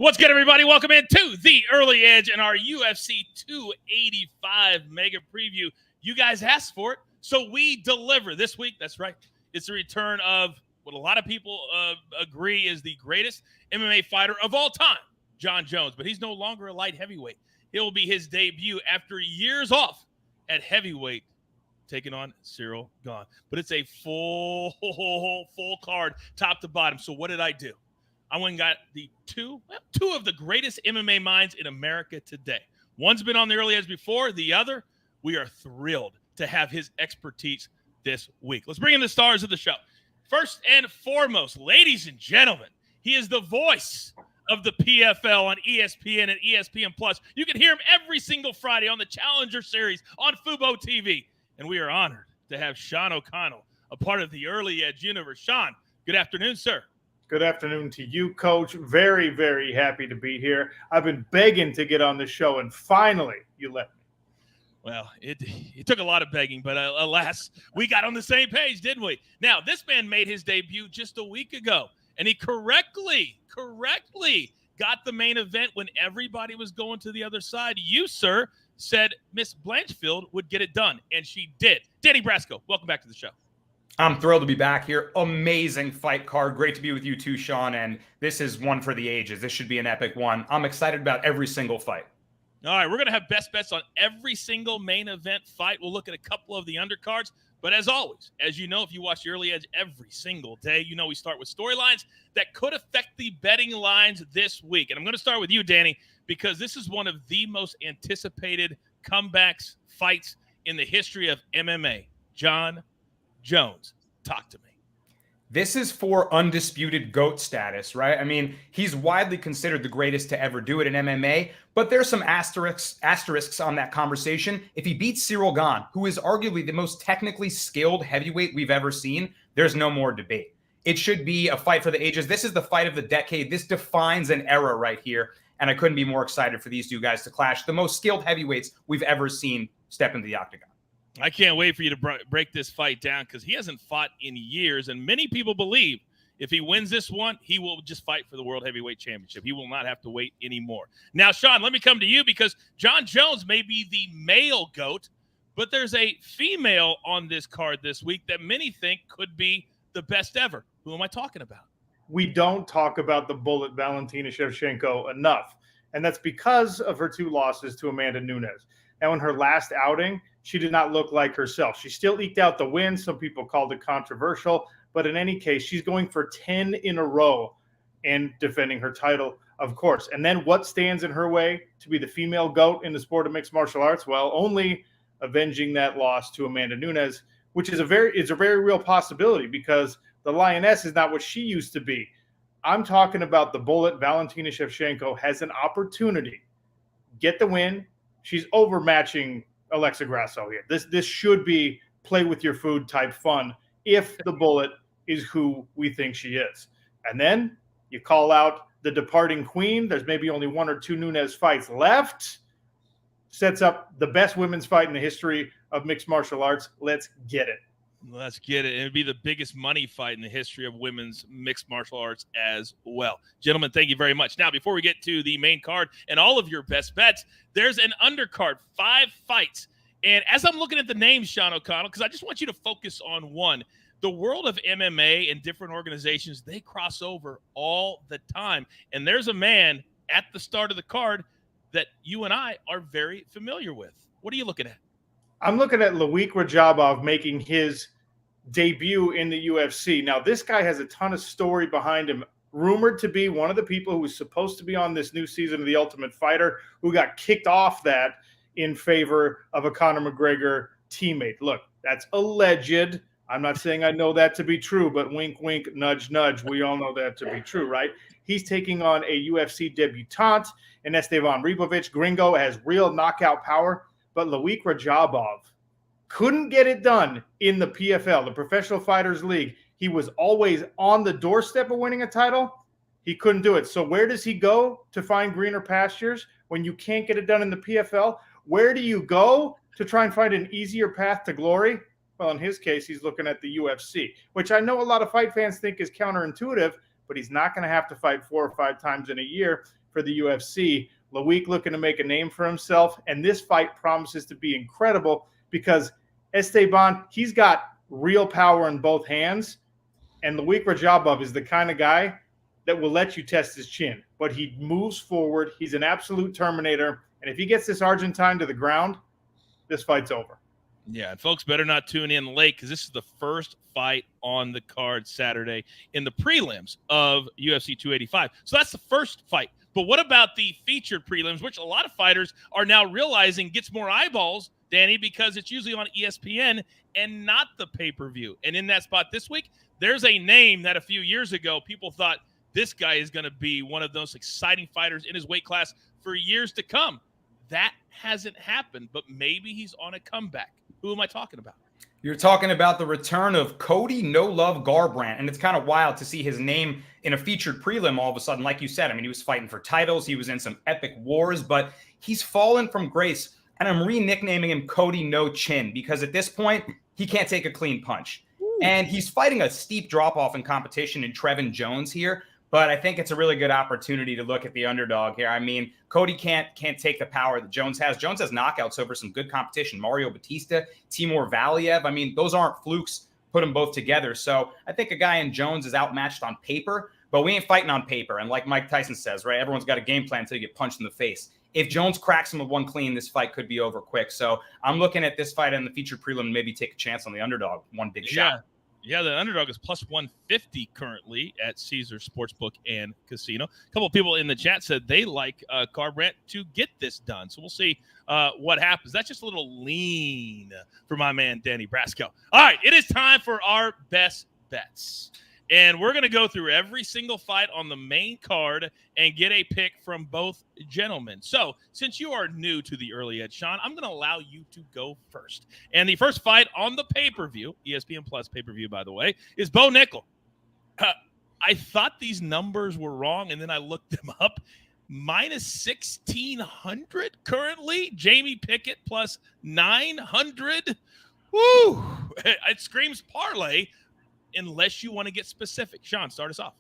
What's good, everybody? Welcome into the Early Edge and our UFC 285 mega preview. You guys asked for it, so we deliver this week. That's right. It's the return of what a lot of people agree is the greatest MMA fighter of all time, Jon Jones. But he's no longer a light heavyweight. It will be his debut after years off at heavyweight, taking on Cyril Gane. But it's a full card, top to bottom. So what did I do? I went and got the two of the greatest MMA minds in America today. One's been on the Early Edge before. The other, we are thrilled to have his expertise this week. Let's bring in the stars of the show. First and foremost, ladies and gentlemen, he is the voice of the PFL on ESPN and ESPN+. You can hear him every single Friday on the Challenger Series on Fubo TV. And we are honored to have Sean O'Connell, a part of the Early Edge universe. Sean, good afternoon, sir. Good afternoon to you, Coach. Very, very happy to be here. I've been begging to get on the show, and finally, you let me. Well, it took a lot of begging, but alas, we got on the same page, didn't we? Now, this man made his debut just a week ago, and he correctly got the main event when everybody was going to the other side. You, sir, said Miss Blanchfield would get it done, and she did. Danny Brasco, welcome back to the show. I'm thrilled to be back here. Amazing fight card. Great to be with you too, Sean. And this is one for the ages. This should be an epic one. I'm excited about every single fight. All right, we're going to have best bets on every single main event fight. We'll look at a couple of the undercards. But as always, as you know, if you watch the Early Edge every single day, you know we start with storylines that could affect the betting lines this week. And I'm going to start with you, Danny, because this is one of the most anticipated comebacks fights in the history of MMA. Jon Jones, talk to me. This is for undisputed GOAT status, right? I mean, he's widely considered the greatest to ever do it in MMA, but there's some asterisks on that conversation. If he beats Cyril Gane, who is arguably the most technically skilled heavyweight we've ever seen, there's no more debate. It should be a fight for the ages. This is the fight of the decade. This defines an era right here, and I couldn't be more excited for these two guys to clash. The most skilled heavyweights we've ever seen step into the octagon. I can't wait for you to break this fight down because he hasn't fought in years, and many people believe if he wins this one, he will just fight for the World Heavyweight Championship. He will not have to wait anymore. Now, Sean, let me come to you because Jon Jones may be the male GOAT, but there's a female on this card this week that many think could be the best ever. Who am I talking about? We don't talk about the Bullet Valentina Shevchenko enough, and that's because of her two losses to Amanda Nunes. Now, in her last outing, she did not look like herself. She still eked out the win. Some people called it controversial. But in any case, she's going for 10 in a row and defending her title, of course. And then what stands in her way to be the female GOAT in the sport of mixed martial arts? Well, only avenging that loss to Amanda Nunes, which is a very real possibility because the Lioness is not what she used to be. I'm talking about the Bullet. Valentina Shevchenko has an opportunity. Get the win. She's overmatching Alexa Grasso here. This should be play with your food type fun if the Bullet is who we think she is. And then you call out the departing queen. There's maybe only one or two Nunes fights left. Sets up the best women's fight in the history of mixed martial arts. Let's get it. Let's get it. It'd be the biggest money fight in the history of women's mixed martial arts as well. Gentlemen, thank you very much. Now, before we get to the main card and all of your best bets, there's an undercard, 5 fights. And as I'm looking at the names, Sean O'Connell, because I just want you to focus on one. The world of MMA and different organizations, they cross over all the time. And there's a man at the start of the card that you and I are very familiar with. What are you looking at? I'm looking at Loic Rajabov making his debut in the UFC. Now, this guy has a ton of story behind him. Rumored to be one of the people who was supposed to be on this new season of The Ultimate Fighter, who got kicked off that in favor of a Conor McGregor teammate. Look, that's alleged. I'm not saying I know that to be true, but wink, wink, nudge, nudge. We all know that to be true, right? He's taking on a UFC debutante, and Estevan Ribovic. Gringo has real knockout power. But Loic Rajabov couldn't get it done in the PFL, the Professional Fighters League. He was always on the doorstep of winning a title. He couldn't do it. So where does he go to find greener pastures when you can't get it done in the PFL? Where do you go to try and find an easier path to glory? Well, in his case, he's looking at the UFC, which I know a lot of fight fans think is counterintuitive, but he's not going to have to fight 4 or 5 times in a year for the UFC. Loic looking to make a name for himself, and this fight promises to be incredible because Esteban, he's got real power in both hands, and Loic Rajabov is the kind of guy that will let you test his chin, but he moves forward. He's an absolute Terminator, and if he gets this Argentine to the ground, this fight's over. Yeah, and folks better not tune in late because this is the first fight on the card Saturday in the prelims of UFC 285. So that's the first fight. But what about the featured prelims, which a lot of fighters are now realizing gets more eyeballs, Danny, because it's usually on ESPN and not the pay-per-view. And in that spot this week, there's a name that a few years ago people thought this guy is going to be one of those exciting fighters in his weight class for years to come. That hasn't happened, but maybe he's on a comeback. Who am I talking about? You're talking about the return of Cody No Love Garbrandt, and it's kind of wild to see his name in a featured prelim all of a sudden. Like you said, I mean, he was fighting for titles. He was in some epic wars, but he's fallen from grace, and I'm re-nicknaming him Cody No Chin because at this point, he can't take a clean punch. Ooh. And he's fighting a steep drop-off in competition in Trevin Jones here, but I think it's a really good opportunity to look at the underdog here. I mean, Cody can't take the power that Jones has. Jones has knockouts over some good competition. Mario Batista, Timur Valiev. I mean, those aren't flukes. Put them both together. So I think a guy in Jones is outmatched on paper, but we ain't fighting on paper. And like Mike Tyson says, right, everyone's got a game plan until you get punched in the face. If Jones cracks him with one clean, this fight could be over quick. So I'm looking at this fight in the featured prelim and maybe take a chance on the underdog. One big shot. Yeah, the underdog is plus 150 currently at Caesars Sportsbook and Casino. A couple of people in the chat said they like Garbrandt to get this done. So we'll see what happens. That's just a little lean for my man, Danny Brasco. All right, it is time for our best bets. And we're going to go through every single fight on the main card and get a pick from both gentlemen. So since you are new to the early edge, Sean, I'm going to allow you to go first. And the first fight on the pay-per-view, ESPN Plus pay-per-view, by the way, is Bo Nickel. I thought these numbers were wrong, and then I looked them up. Minus 1,600 currently. Jamie Pickett plus 900. Woo! It screams parlay. Unless you want to get specific. Sean, start us off.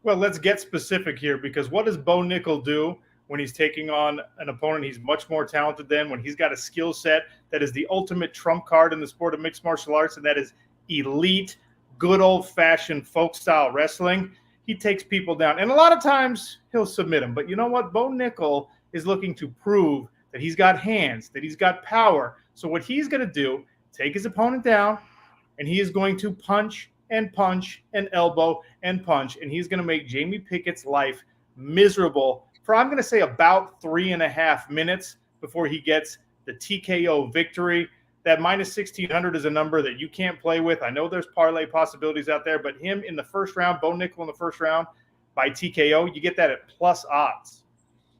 Well, let's get specific here because what does Bo Nickel do when he's taking on an opponent he's much more talented than, when he's got a skill set that is the ultimate trump card in the sport of mixed martial arts, and that is elite, good old-fashioned folk-style wrestling? He takes people down, and a lot of times he'll submit them. But you know what? Bo Nickel is looking to prove that he's got hands, that he's got power. So what he's going to do, take his opponent down, and he is going to punch and punch and elbow and punch, and he's going to make Jamie Pickett's life miserable for, I'm going to say, about 3.5 minutes before he gets the TKO victory. That minus 1,600 is a number that you can't play with. I know there's parlay possibilities out there, but him in the first round, Bo Nickel in the first round by TKO, you get that at plus odds.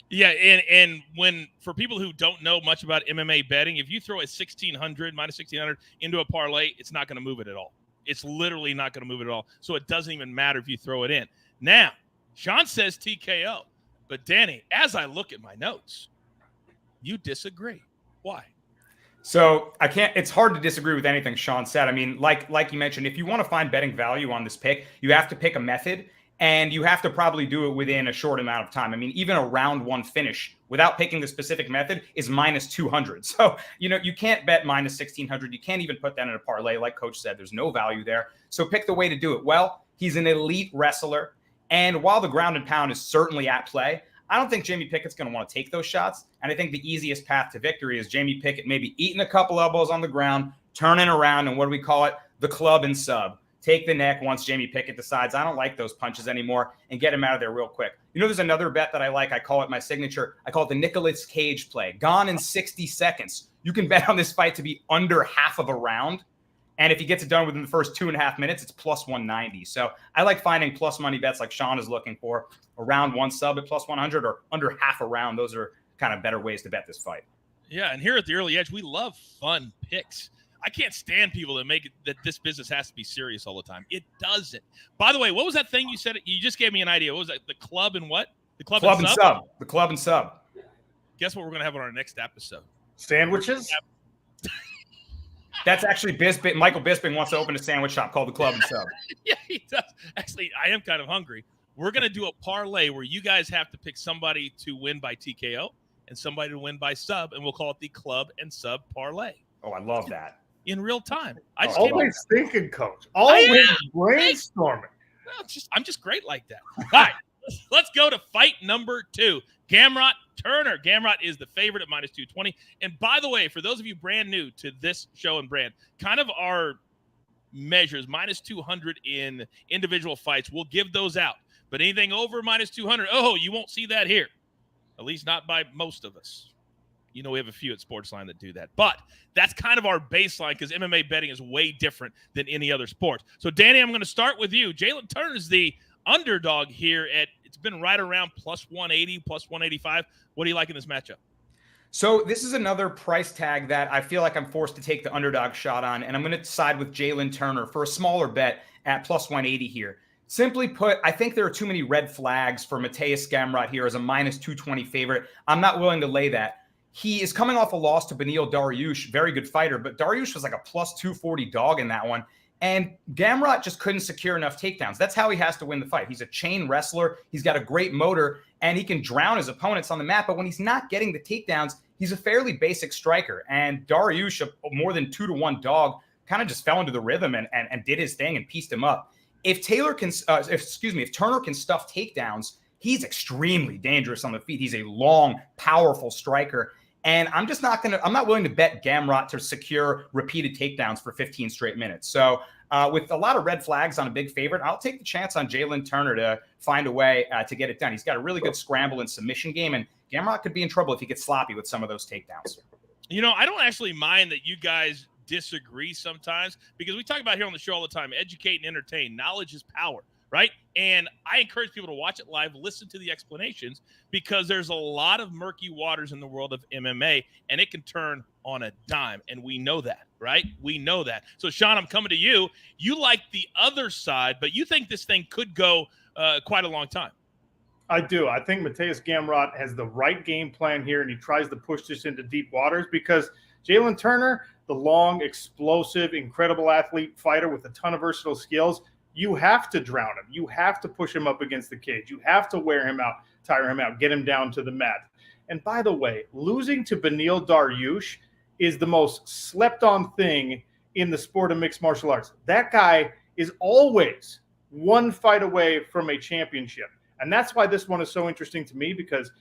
Yeah, and when, for people who don't know much about MMA betting, if you throw a 1,600, minus 1,600 into a parlay, it's not going to move it at all. It's literally not going to move it at all. So it doesn't even matter if you throw it in. Now, Sean says TKO. But Danny, as I look at my notes, you disagree. Why? So it's hard to disagree with anything Sean said. I mean, like you mentioned, if you want to find betting value on this pick, you have to pick a method. And you have to probably do it within a short amount of time. I mean, even a round one finish without picking the specific method is minus 200. So, you can't bet minus 1,600. You can't even put that in a parlay. Like Coach said, there's no value there. So pick the way to do it. Well, he's an elite wrestler. And while the ground and pound is certainly at play, I don't think Jamie Pickett's going to want to take those shots. And I think the easiest path to victory is Jamie Pickett maybe eating a couple elbows on the ground, turning around, and what do we call it? The club and sub. Take the neck once Jamie Pickett decides I don't like those punches anymore and get him out of there real quick. There's another bet that I like. I call it my signature. I call it the Nicolas Cage play. Gone in 60 seconds. You can bet on this fight to be under half of a round. And if he gets it done within the first 2.5 minutes, it's plus 190. So I like finding plus money bets like Sean is looking for. Around one sub at plus 100 or under half a round. Those are kind of better ways to bet this fight. Yeah, and here at the Early Edge, we love fun picks. I can't stand people that make it that this business has to be serious all the time. It doesn't. By the way, what was that thing you said? You just gave me an idea. What was that? The club and what? The club and sub? The club and sub. Guess what we're going to have on our next episode? Sandwiches? That's actually Bisping. Michael Bisping wants to open a sandwich shop called the Club and Sub. Yeah, he does. Actually, I am kind of hungry. We're going to do a parlay where you guys have to pick somebody to win by TKO and somebody to win by sub, and we'll call it the club and sub parlay. Oh, I love that. In real time. Always thinking, Coach. Always brainstorming. Well, I'm just great like that. All right, let's go to fight number 2. Gamrot Turner. Gamrot is the favorite at minus 220. And by the way, for those of you brand new to this show and brand, kind of our measures, minus 200 in individual fights, we'll give those out. But anything over minus 200, you won't see that here. At least not by most of us. You know, we have a few at SportsLine that do that. But that's kind of our baseline because MMA betting is way different than any other sport. So, Danny, I'm going to start with you. Jalen Turner is the underdog here it's been right around plus 180, plus 185. What do you like in this matchup? So this is another price tag that I feel like I'm forced to take the underdog shot on, and I'm going to side with Jalen Turner for a smaller bet at plus 180 here. Simply put, I think there are too many red flags for Mateusz Gamrot here as a minus 220 favorite. I'm not willing to lay that. He is coming off a loss to Beneil Dariush, very good fighter, but Dariush was like a plus 240 dog in that one. And Gamrot just couldn't secure enough takedowns. That's how he has to win the fight. He's a chain wrestler. He's got a great motor, and he can drown his opponents on the mat. But when he's not getting the takedowns, he's a fairly basic striker. And Dariush, a more than 2-to-1 dog, kind of just fell into the rhythm and did his thing and pieced him up. If Turner can stuff takedowns, he's extremely dangerous on the feet. He's a long, powerful striker. And I'm not willing to bet Gamrot to secure repeated takedowns for 15 straight minutes. So with a lot of red flags on a big favorite, I'll take the chance on Jalen Turner to find a way to get it done. He's got a really good scramble and submission game, and Gamrot could be in trouble if he gets sloppy with some of those takedowns. You know, I don't actually mind that you guys disagree sometimes because we talk about here on the show all the time, educate and entertain. Knowledge is power, right? And I encourage people to watch it live, listen to the explanations, because there's a lot of murky waters in the world of MMA, and it can turn on a dime. And we know that, right? We know that. So, Sean, I'm coming to you. You like the other side, but you think this thing could go quite a long time. I do. I think Mateusz Gamrot has the right game plan here, and he tries to push this into deep waters because Jalen Turner, the long, explosive, incredible athlete fighter with a ton of versatile skills, you have to drown him. You have to push him up against the cage. You have to wear him out, tire him out, get him down to the mat. And by the way, losing to Beneil Dariush is the most slept-on thing in the sport of mixed martial arts. That guy is always one fight away from a championship. And that's why this one is so interesting to me, because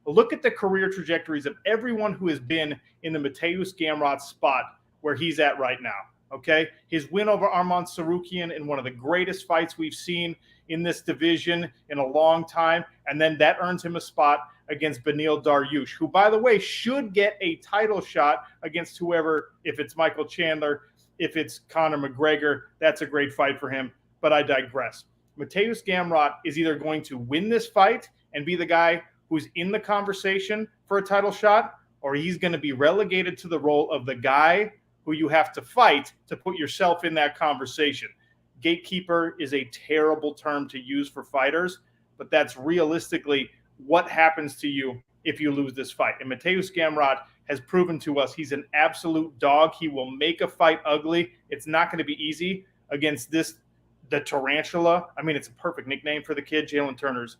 look at the career trajectories of everyone who has been in the Mateusz Gamrot spot where he's at right now. Okay, his win over Arman Tsarukyan in one of the greatest fights we've seen in this division in a long time. And then that earns him a spot against Beneil Dariush, who, by the way, should get a title shot against whoever, if it's Michael Chandler, if it's Conor McGregor. That's a great fight for him, but I digress. Mateusz Gamrot is either going to win this fight and be the guy who's in the conversation for a title shot, or he's going to be relegated to the role of the guy who you have to fight to put yourself in that conversation. Gatekeeper is a terrible term to use for fighters, but that's realistically what happens to you if you lose this fight. And Mateusz Gamrot has proven to us he's an absolute dog. He will make a fight ugly. It's not going to be easy against the tarantula. I mean, it's a perfect nickname for the kid. Jalen Turner's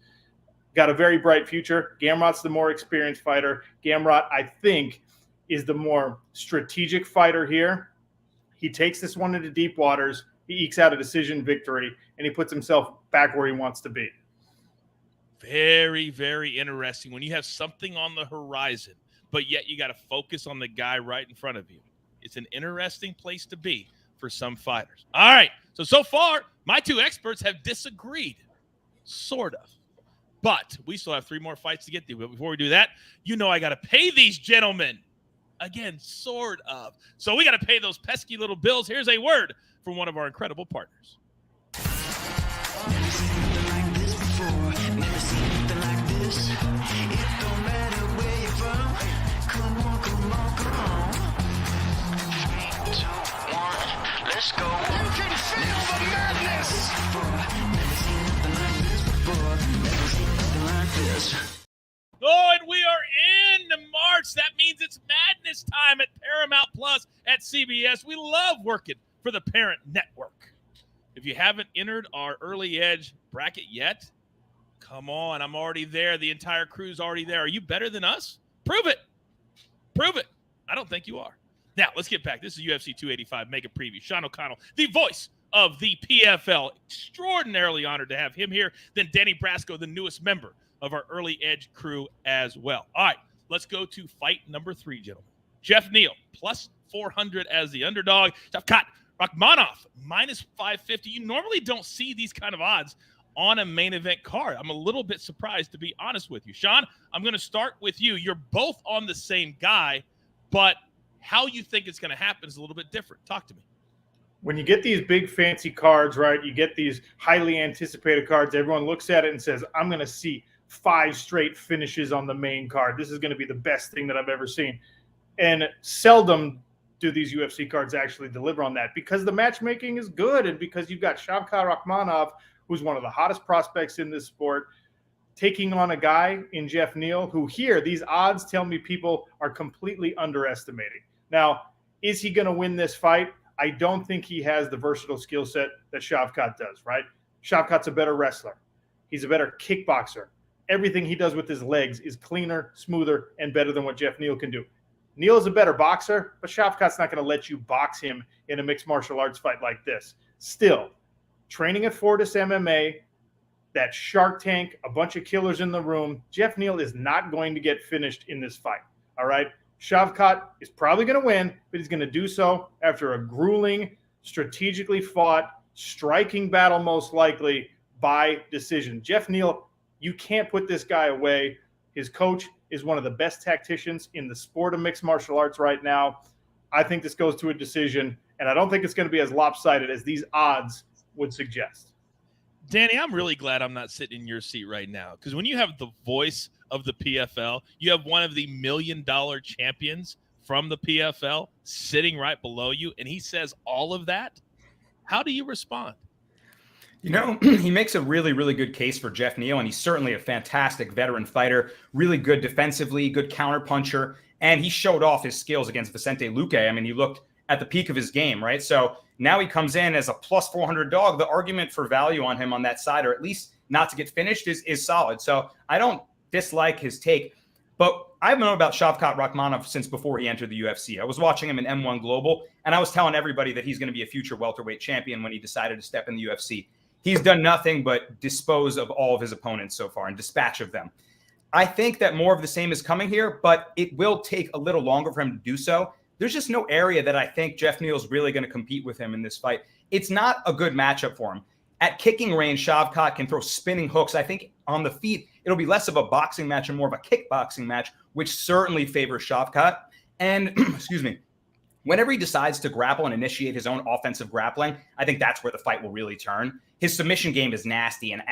got a very bright future. Gamrot's the more experienced fighter. Gamrot, I think, is the more strategic fighter here. He takes this one into deep waters. He ekes out a decision victory, and he puts himself back where he wants to be. Very, very interesting when you have something on the horizon, but yet you got to focus on the guy right in front of you. It's an interesting place to be for some fighters. All right, so far, my two experts have disagreed, sort of. But we still have 3 more fights to get to. But before we do that, you know I got to pay these gentlemen. Again, sort of. So we got to pay those pesky little bills. Here's a word from one of our incredible partners. Let's go. You can feel the madness. Oh, and we are in March. That means it's madness time at Paramount Plus at CBS. We love working for the parent network. If you haven't entered our early edge bracket yet, Come on, I'm already there. The entire crew's already there. Are you better than us? Prove it. Prove it. I don't think you are. Now, let's get back. This is UFC 285 Mega Preview. Sean O'Connell, the voice of the PFL. Extraordinarily honored to have him here. Then Danny Brasco, the newest member of our Early Edge crew as well. All right, let's go to fight number 3, gentlemen. Jeff Neal, plus 400 as the underdog. Shavkat Rakhmonov, minus 550. You normally don't see these kind of odds on a main event card. I'm a little bit surprised, to be honest with you. Sean, I'm going to start with you. You're both on the same guy, but how you think it's going to happen is a little bit different. Talk to me. When you get these big fancy cards, right, you get these highly anticipated cards, everyone looks at it and says, I'm going to see 5 straight finishes on the main card. This is going to be the best thing that I've ever seen. And seldom do these UFC cards actually deliver on that because the matchmaking is good and because you've got Shavkat Rakhmonov, who's one of the hottest prospects in this sport, taking on a guy in Jeff Neal who here, these odds tell me people are completely underestimating. Now, is he going to win this fight? I don't think he has the versatile skill set that Shavkat does, right? Shavkat's a better wrestler. He's a better kickboxer. Everything he does with his legs is cleaner, smoother, and better than what Jeff Neal can do. Neal is a better boxer, but Shavkat's not going to let you box him in a mixed martial arts fight like this. Still, training at Fortis MMA, that Shark Tank, a bunch of killers in the room, Jeff Neal is not going to get finished in this fight, all right? Shavkat is probably going to win, but he's going to do so after a grueling, strategically fought, striking battle most likely by decision. Jeff Neal, you can't put this guy away. His coach is one of the best tacticians in the sport of mixed martial arts right now. I think this goes to a decision, and I don't think it's going to be as lopsided as these odds would suggest. Danny, I'm really glad I'm not sitting in your seat right now because when you have the voice of the PFL, you have one of the $1 million champions from the PFL sitting right below you, and he says all of that. How do you respond? You know, he makes a really, really good case for Jeff Neal, and he's certainly a fantastic veteran fighter, really good defensively, good counterpuncher, and he showed off his skills against Vicente Luque. I mean, he looked at the peak of his game, right? So now he comes in as a plus 400 dog. The argument for value on him on that side, or at least not to get finished, is solid. So I don't dislike his take, but I've known about Shavkat Rakhmonov since before he entered the UFC. I was watching him in M1 Global, and I was telling everybody that he's going to be a future welterweight champion when he decided to step in the UFC. He's done nothing but dispose of all of his opponents so far and dispatch of them. I think that more of the same is coming here, but it will take a little longer for him to do so. There's just no area that I think Jeff Neal's really going to compete with him in this fight. It's not a good matchup for him. At kicking range, Shavkat can throw spinning hooks. I think on the feet, it'll be less of a boxing match and more of a kickboxing match, which certainly favors Shavkat. And, excuse me, whenever he decides to grapple and initiate his own offensive grappling, I think that's where the fight will really turn. His submission game is nasty, and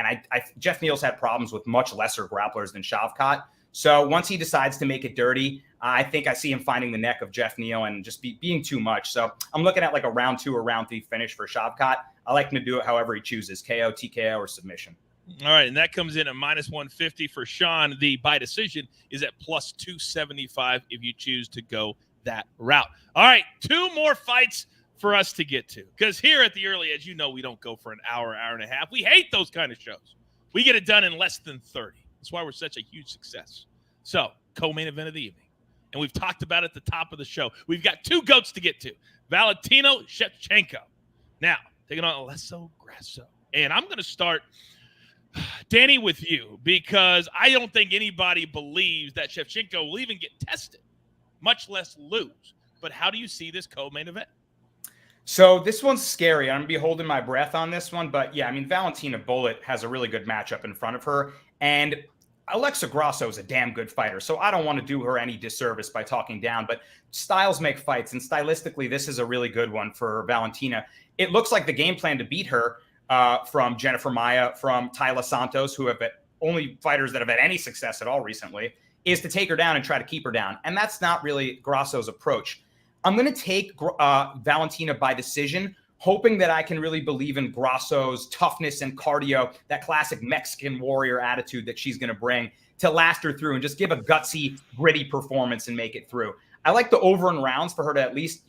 Jeff Neal's had problems with much lesser grapplers than Shavkat. So once he decides to make it dirty, I think I see him finding the neck of Jeff Neal and just being too much. So I'm looking at like a round 2 or round 3 finish for Shavkat. I like him to do it however he chooses, KO, TKO, or submission. All right, and that comes in at minus 150 for Sean. The by decision is at plus 275 if you choose to go that route. All right, 2 more fights for us to get to, because here at the Early Edge, you know we don't go for an hour, hour and a half. We hate those kind of shows. We get it done in less than 30. That's why we're such a huge success. So, co-main event of the evening. And we've talked about it at the top of the show. We've got 2 goats to get to. Valentino Shevchenko. Now, taking on Alessio Grasso. And I'm going to start, Danny, with you, because I don't think anybody believes that Shevchenko will even get tested, much less lose. But how do you see this co-main event? So this one's scary. I'm going to be holding my breath on this one. But yeah, I mean, Valentina Bullet has a really good matchup in front of her. And Alessio Grasso is a damn good fighter. So I don't want to do her any disservice by talking down. But styles make fights. And stylistically, this is a really good one for Valentina. It looks like the game plan to beat her from Jennifer Maia, from Tayla Santos, who have been only fighters that have had any success at all recently, is to take her down and try to keep her down. And that's not really Grasso's approach. I'm going to take Valentina by decision, hoping that I can really believe in Grasso's toughness and cardio, that classic Mexican warrior attitude that she's going to bring to last her through and just give a gutsy, gritty performance and make it through. I like the over and rounds for her to at least,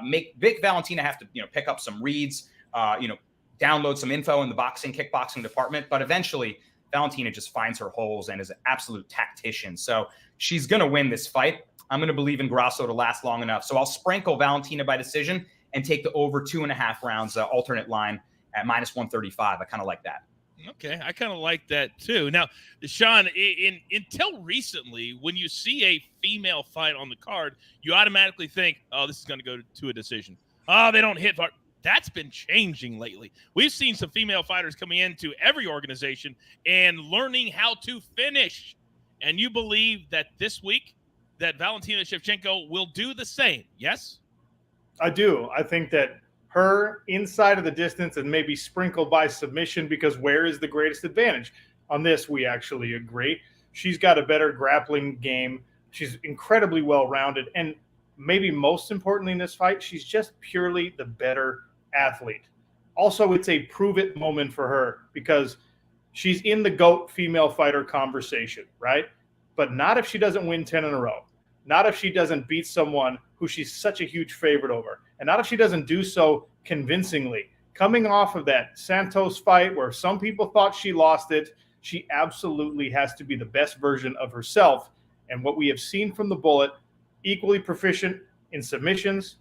make Valentina have to, pick up some reads, download some info in the boxing, kickboxing department. But eventually, Valentina just finds her holes and is an absolute tactician. So she's going to win this fight. I'm going to believe in Grasso to last long enough. So I'll sprinkle Valentina by decision and take the over 2.5 rounds alternate line at -135. I kind of like that. Okay, I kind of like that too. Now, Sean, until recently, when you see a female fight on the card, you automatically think, oh, this is going to go to a decision. Oh, they don't hit hard. That's been changing lately. We've seen some female fighters coming into every organization and learning how to finish. And you believe that this week that Valentina Shevchenko will do the same, yes? I do. I think that her inside of the distance and maybe sprinkled by submission, because where is the greatest advantage? On this, we actually agree. She's got a better grappling game. She's incredibly well-rounded. And maybe most importantly in this fight, she's just purely the better athlete. Also, it's a prove-it moment for her because she's in the GOAT female fighter conversation, right? But not if she doesn't win 10 in a row. Not if she doesn't beat someone who she's such a huge favorite over. And not if she doesn't do so convincingly. Coming off of that Santos fight where some people thought she lost it, she absolutely has to be the best version of herself. And what we have seen from the Bullet, equally proficient in submissions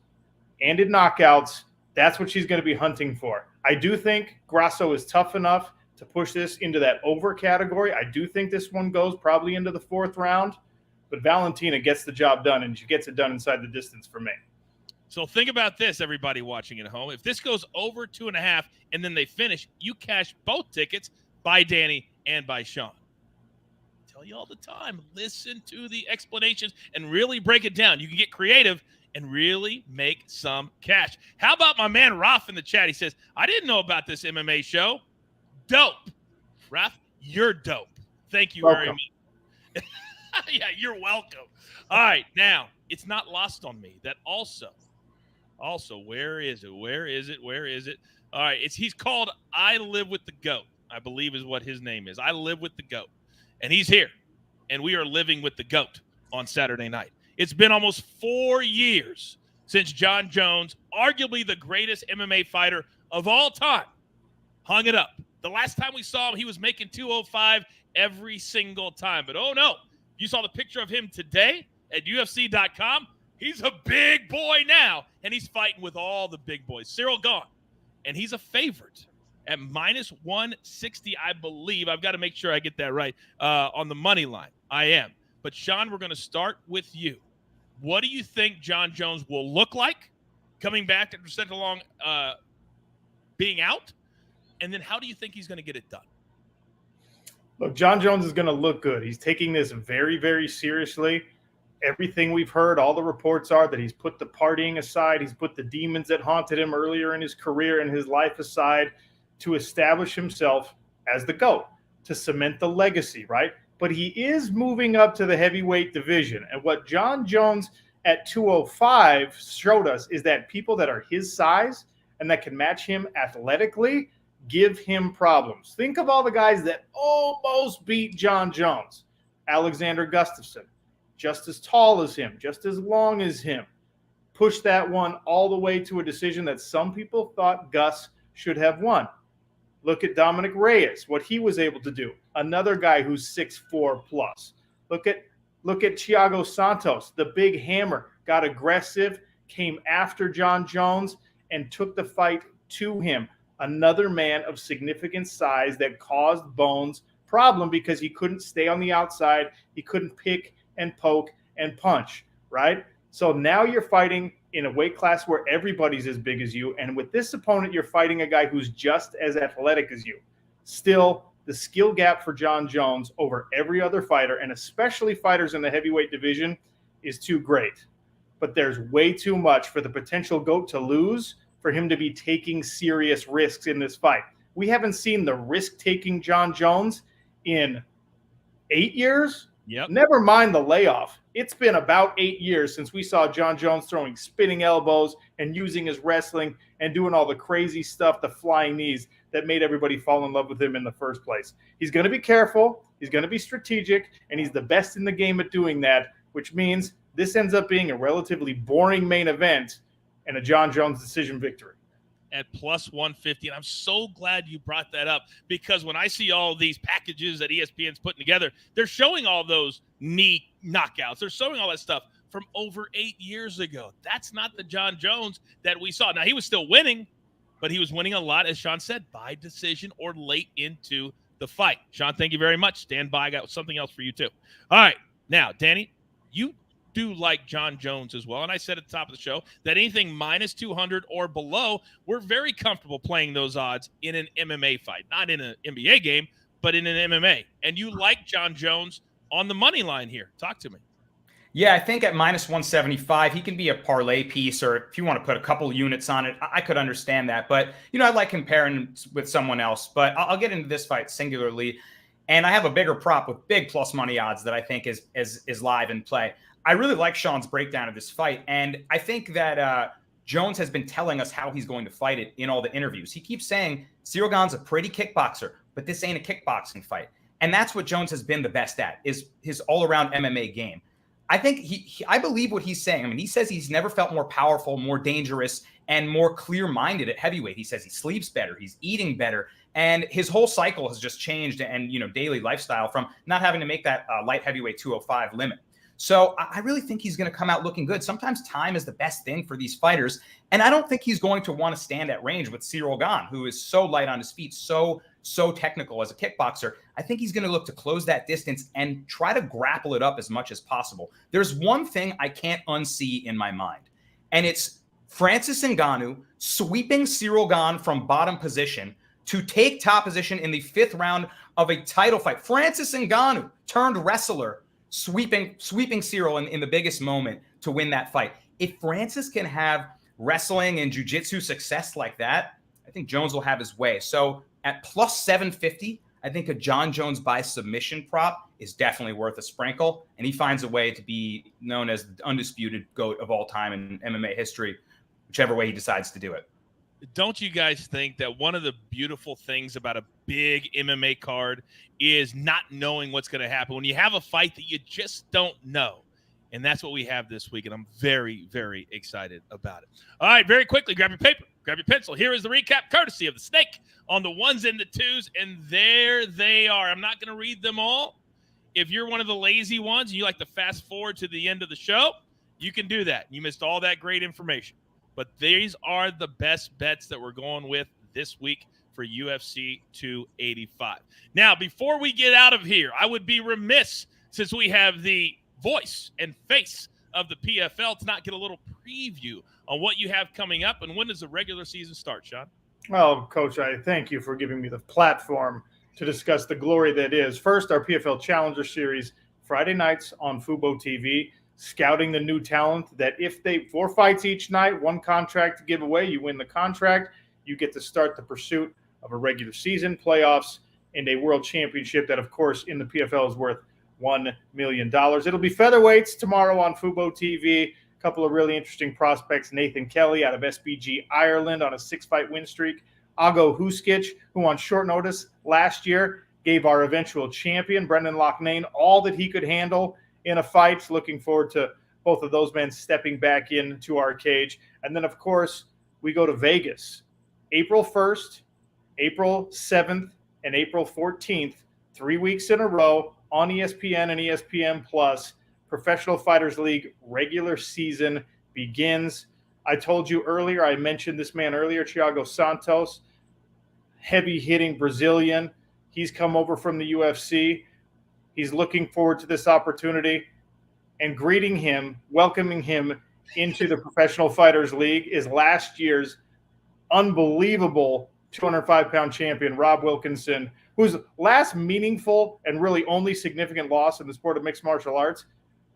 and in knockouts, that's what she's going to be hunting for. I do think Grasso is tough enough to push this into that over category. I do think this one goes probably into the 4th round. But Valentina gets the job done, and she gets it done inside the distance for me. So think about this, everybody watching at home. If this goes over 2.5 and then they finish, you cash both tickets by Danny and by Sean. I tell you all the time, listen to the explanations and really break it down. You can get creative and really make some cash. How about my man Raf in the chat? He says, I didn't know about this MMA show. Dope. Raf, you're dope. Thank you very much. Yeah, you're welcome. All right, now, it's not lost on me that also, where is it? All right, he's called I Live with the GOAT, I believe is what his name is. I Live with the GOAT. And he's here, and we are living with the GOAT on Saturday night. It's been almost 4 years since John Jones, arguably the greatest MMA fighter of all time, hung it up. The last time we saw him, he was making 205 every single time. But oh no, you saw the picture of him today at UFC.com. He's a big boy now, and he's fighting with all the big boys. Cyril Gahn, and he's a favorite at -160, I believe. I've got to make sure I get that right on the money line. I am. But, Sean, we're going to start with you. What do you think John Jones will look like coming back after such a long being out? And then how do you think he's going to get it done? Look, John Jones is going to look good. He's taking this very, very seriously. Everything we've heard, all the reports are that he's put the partying aside. He's put the demons that haunted him earlier in his career and his life aside to establish himself as the GOAT, to cement the legacy, right? But he is moving up to the heavyweight division. And what John Jones at 205 showed us is that people that are his size and that can match him athletically give him problems. Think of all the guys that almost beat John Jones. Alexander Gustafsson, just as tall as him, just as long as him. Pushed that one all the way to a decision that some people thought Gus should have won. Look at Dominic Reyes, what he was able to do. Another guy who's 6'4 plus. Look at Thiago Santos, the big hammer, got aggressive, came after John Jones, and took the fight to him. Another man of significant size that caused Bones problem because he couldn't stay on the outside. He couldn't pick and poke and punch, right? So now you're fighting in a weight class where everybody's as big as you. And with this opponent, you're fighting a guy who's just as athletic as you. Still, the skill gap for John Jones over every other fighter, and especially fighters in the heavyweight division, is too great. But there's way too much for the potential GOAT to lose for him to be taking serious risks in this fight. We haven't seen the risk-taking John Jones in 8 years. Yep. Never mind the layoff. It's been about 8 years since we saw John Jones throwing spinning elbows and using his wrestling and doing all the crazy stuff, the flying knees that made everybody fall in love with him in the first place. He's going to be careful. He's going to be strategic, and he's the best in the game at doing that, which means this ends up being a relatively boring main event and a John Jones decision victory. at plus 150. And I'm so glad you brought that up, because when I see all these packages that ESPN's putting together, they're showing all those knee knockouts. They're showing all that stuff from over 8 years ago. That's not the John Jones that we saw. Now, he was still winning, but he was winning a lot, as Sean said, by decision or late into the fight. Sean, thank you very much. Stand by. I got something else for you, too. All right. Now, Danny, you do like John Jones as well. And I said at the top of the show that anything minus 200 or below, we're very comfortable playing those odds in an MMA fight, not in an NBA game, but in an MMA. And you like John Jones on the money line here. Talk to me. Yeah, I think at minus 175, he can be a parlay piece, or if you want to put a couple units on it, I could understand that. But, I like comparing with someone else. But I'll get into this fight singularly. And I have a bigger prop with big plus money odds that I think is live in play. I really like Sean's breakdown of this fight. And I think that Jones has been telling us how he's going to fight it in all the interviews. He keeps saying Ciryl Gane's a pretty kickboxer, but this ain't a kickboxing fight. And that's what Jones has been the best at, is his all-around MMA game. I think I believe what he's saying. I mean, he says he's never felt more powerful, more dangerous, and more clear-minded at heavyweight. He says he sleeps better, he's eating better, and his whole cycle has just changed, and daily lifestyle, from not having to make that light heavyweight 205 limit. So I really think he's going to come out looking good. Sometimes time is the best thing for these fighters, and I don't think he's going to want to stand at range with Ciryl Gane, who is so light on his feet, so technical as a kickboxer. I think he's going to look to close that distance and try to grapple it up as much as possible. There's one thing I can't unsee in my mind, and it's Francis Ngannou sweeping Ciryl Gane from bottom position to take top position in the 5th round of a title fight. Francis Ngannou, turned wrestler, sweeping Ciryl in the biggest moment to win that fight. If Francis can have wrestling and jiu-jitsu success like that, I think Jones will have his way. So at plus 750, I think a John Jones by submission prop is definitely worth a sprinkle, and he finds a way to be known as the undisputed GOAT of all time in MMA history, whichever way he decides to do it. Don't you guys think that one of the beautiful things about a big MMA card is not knowing what's going to happen when you have a fight that you just don't know? And that's what we have this week, and I'm very, very excited about it. All right, very quickly, grab your paper, grab your pencil. Here is the recap, courtesy of the Snake on the ones and the twos, and there they are. I'm not going to read them all. If you're one of the lazy ones and you like to fast forward to the end of the show, you can do that. You missed all that great information. But these are the best bets that we're going with this week for UFC 285. Now, before we get out of here, I would be remiss, since we have the voice and face of the PFL, to not get a little preview on what you have coming up, and when does the regular season start, Sean? Well, Coach, I thank you for giving me the platform to discuss the glory that is. First, our PFL Challenger Series, Friday nights on Fubo TV, scouting the new talent that if they 4 fights each night, 1 contract to give away, you win the contract, you get to start the pursuit of a regular season, playoffs, and a world championship that, of course, in the PFL is worth $1 million. It'll be featherweights tomorrow on Fubo TV. A couple of really interesting prospects. Nathan Kelly out of SBG Ireland on a 6-fight win streak. Ago Huskic, who on short notice last year gave our eventual champion, Brendan Loughnane, all that he could handle in a fight. Looking forward to both of those men stepping back into our cage. And then, of course, we go to Vegas. April 1st, April 7th, and April 14th, 3 weeks in a row on ESPN and ESPN Plus. Professional Fighters League regular season begins. I told you earlier, I mentioned this man earlier, Thiago Santos, heavy-hitting Brazilian. He's come over from the UFC. He's looking forward to this opportunity, and greeting him, welcoming him into the Professional Fighters League is last year's unbelievable 205-pound champion, Rob Wilkinson, whose last meaningful and really only significant loss in the sport of mixed martial arts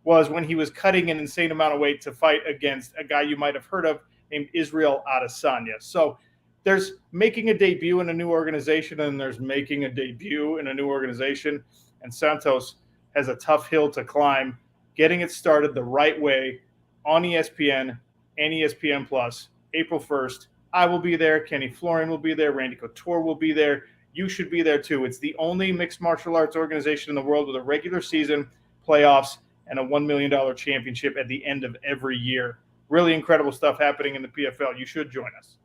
was when he was cutting an insane amount of weight to fight against a guy you might have heard of named Israel Adesanya. So there's making a debut in a new organization, and there's making a debut in a new organization. And Santos has a tough hill to climb, getting it started the right way on ESPN and ESPN Plus, April 1st. I will be there. Kenny Florian will be there. Randy Couture will be there. You should be there too. It's the only mixed martial arts organization in the world with a regular season, playoffs, and a $1 million championship at the end of every year. Really incredible stuff happening in the PFL. You should join us.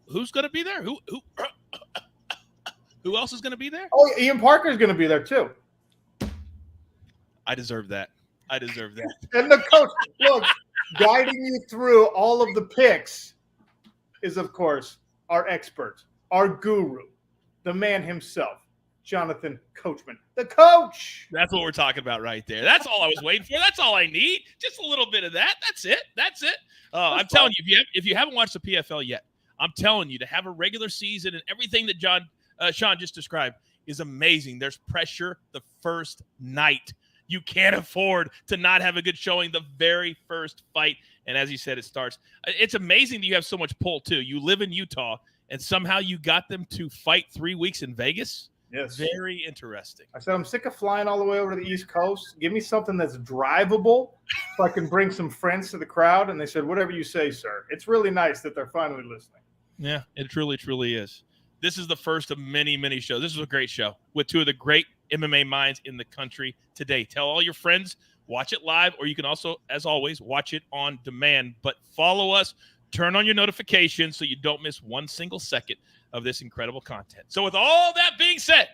Who's going to be there? Who else is going to be there? Oh, Ian Parker's going to be there too. I deserve that. And the coach, look, guiding you through all of the picks is, of course, our expert, our guru, the man himself, Jonathan Coachman, the coach. That's what we're talking about right there. That's all I was waiting for. That's all I need. Just a little bit of that. That's it. I'm telling you, if you haven't watched the PFL yet, I'm telling you, to have a regular season and everything that Sean just described is amazing. There's pressure the first night. You can't afford to not have a good showing the very first fight. And as you said, it starts. It's amazing that you have so much pull, too. You live in Utah, and somehow you got them to fight 3 weeks in Vegas. Yes. Very interesting. I said, I'm sick of flying all the way over to the East Coast. Give me something that's drivable so I can bring some friends to the crowd. And they said, whatever you say, sir. It's really nice that they're finally listening. Yeah, it truly, truly is. This is the first of many, many shows. This is a great show with two of the great MMA minds in the country today. Tell all your friends, watch it live, or you can also, as always, watch it on demand. But follow us, turn on your notifications so you don't miss one single second of this incredible content. So with all that being said,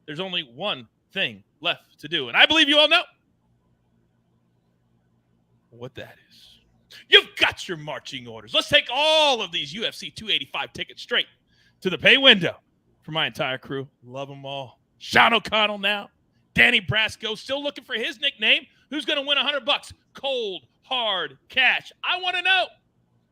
there's only one thing left to do, and I believe you all know what that is. You've got your marching orders. Let's take all of these UFC 285 tickets straight to the pay window for my entire crew. Love them all. Sean O'Connell now. Danny Brasco still looking for his nickname. Who's going to win $100? Cold, hard cash. I want to know.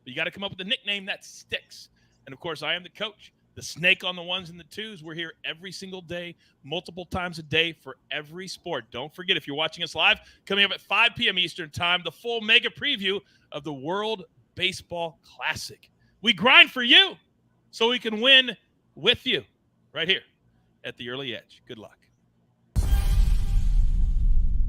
But you got to come up with a nickname that sticks. And, of course, I am the coach, the snake on the ones and the twos. We're here every single day, multiple times a day for every sport. Don't forget, if you're watching us live, coming up at 5 p.m. Eastern time, the full mega preview of the World Baseball Classic. We grind for you so we can win with you right here at the Early Edge. Good luck.